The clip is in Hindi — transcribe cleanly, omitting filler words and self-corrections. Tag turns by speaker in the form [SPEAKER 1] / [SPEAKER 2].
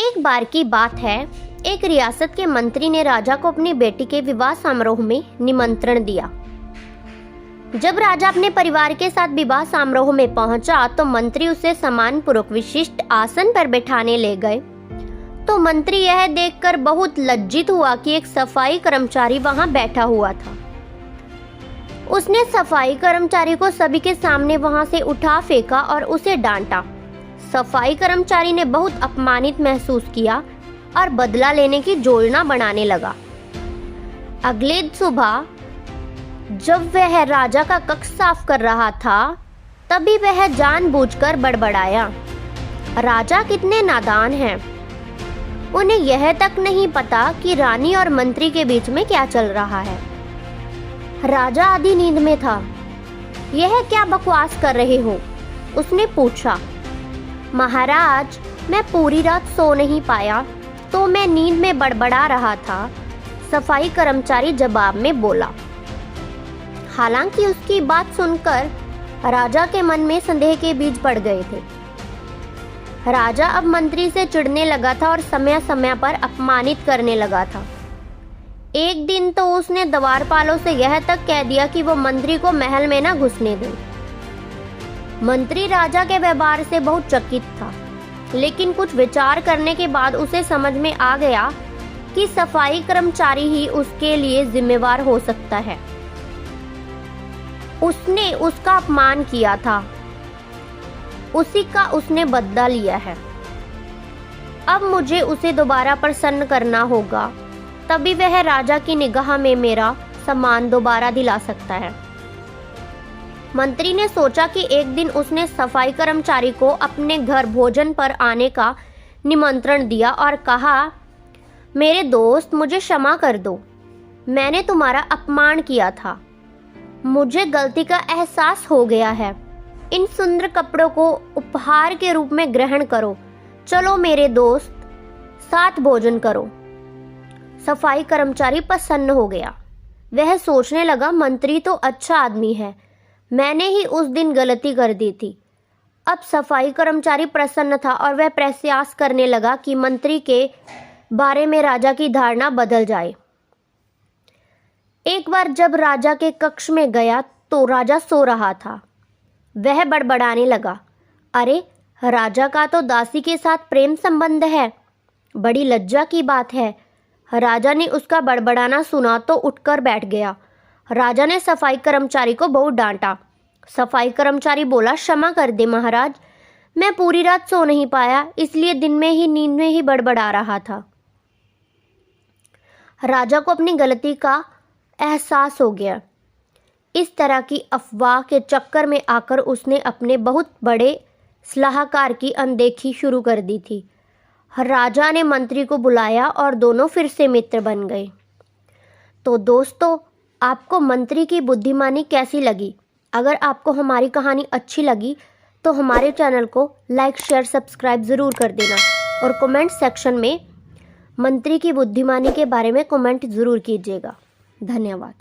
[SPEAKER 1] एक बार की बात है, एक रियासत के मंत्री ने राजा को अपनी बेटी के विवाह समारोह में निमंत्रण दिया। जब राजा अपने परिवार के साथ विवाह समारोह में पहुंचा तो मंत्री उसे सम्मानपूर्वक विशिष्ट आसन पर बैठाने ले गए। तो मंत्री यह देखकर बहुत लज्जित हुआ कि एक सफाई कर्मचारी वहां बैठा हुआ था। उसने सफाई कर्मचारी को सभी के सामने वहां से उठा फेंका और उसे डांटा। सफाई कर्मचारी ने बहुत अपमानित महसूस किया और बदला लेने की योजना बनाने लगा। अगले सुबह जब वह राजा का कक्ष साफ कर रहा था, तभी वह जानबूझकर बड़बड़ाया। राजा कितने नादान हैं। उन्हें यह तक नहीं पता कि रानी और मंत्री के बीच में क्या चल रहा है। राजा आधी नींद में था। यह क्या बकवास कर रहे हो? उसने पूछा। महाराज, मैं पूरी रात सो नहीं पाया तो मैं नींद में बड़बड़ा रहा था, सफाई कर्मचारी जवाब में बोला। हालांकि उसकी बात सुनकर राजा के मन में संदेह के बीज पड़ गए थे। राजा अब मंत्री से चिढ़ने लगा था और समय समय पर अपमानित करने लगा था। एक दिन तो उसने द्वारपालों से यह तक कह दिया कि वो मंत्री को महल में न घुसने दें। मंत्री राजा के व्यवहार से बहुत चकित था, लेकिन कुछ विचार करने के बाद उसे समझ में आ गया कि सफाई कर्मचारी ही उसके लिए जिम्मेवार हो सकता है। उसने उसका अपमान किया था, उसी का उसने बदला लिया है। अब मुझे उसे दोबारा प्रसन्न करना होगा, तभी वह राजा की निगाह में मेरा सम्मान दोबारा दिला सकता है। मंत्री ने सोचा कि एक दिन उसने सफाई कर्मचारी को अपने घर भोजन पर आने का निमंत्रण दिया और कहा, मेरे दोस्त, मुझे क्षमा कर दो, मैंने तुम्हारा अपमान किया था। मुझे गलती का एहसास हो गया है। इन सुंदर कपड़ों को उपहार के रूप में ग्रहण करो। चलो मेरे दोस्त, साथ भोजन करो। सफाई कर्मचारी प्रसन्न हो गया। वह सोचने लगा, मंत्री तो अच्छा आदमी है, मैंने ही उस दिन गलती कर दी थी। अब सफाई कर्मचारी प्रसन्न था और वह प्रयास करने लगा कि मंत्री के बारे में राजा की धारणा बदल जाए। एक बार जब राजा के कक्ष में गया तो राजा सो रहा था। वह बड़बड़ाने लगा, अरे, राजा का तो दासी के साथ प्रेम संबंध है, बड़ी लज्जा की बात है। राजा ने उसका बड़बड़ाना सुना तो उठकर बैठ गया। राजा ने सफाई कर्मचारी को बहुत डांटा। सफाई कर्मचारी बोला, क्षमा कर दे महाराज, मैं पूरी रात सो नहीं पाया, इसलिए दिन में ही नींद में ही बड़बड़ा रहा था। राजा को अपनी गलती का एहसास हो गया। इस तरह की अफवाह के चक्कर में आकर उसने अपने बहुत बड़े सलाहकार की अनदेखी शुरू कर दी थी। राजा ने मंत्री को बुलाया और दोनों फिर से मित्र बन गए। तो दोस्तों, आपको मंत्री की बुद्धिमानी कैसी लगी? अगर आपको हमारी कहानी अच्छी लगी तो हमारे चैनल को लाइक, शेयर, सब्सक्राइब ज़रूर कर देना और कमेंट सेक्शन में मंत्री की बुद्धिमानी के बारे में कमेंट ज़रूर कीजिएगा। धन्यवाद।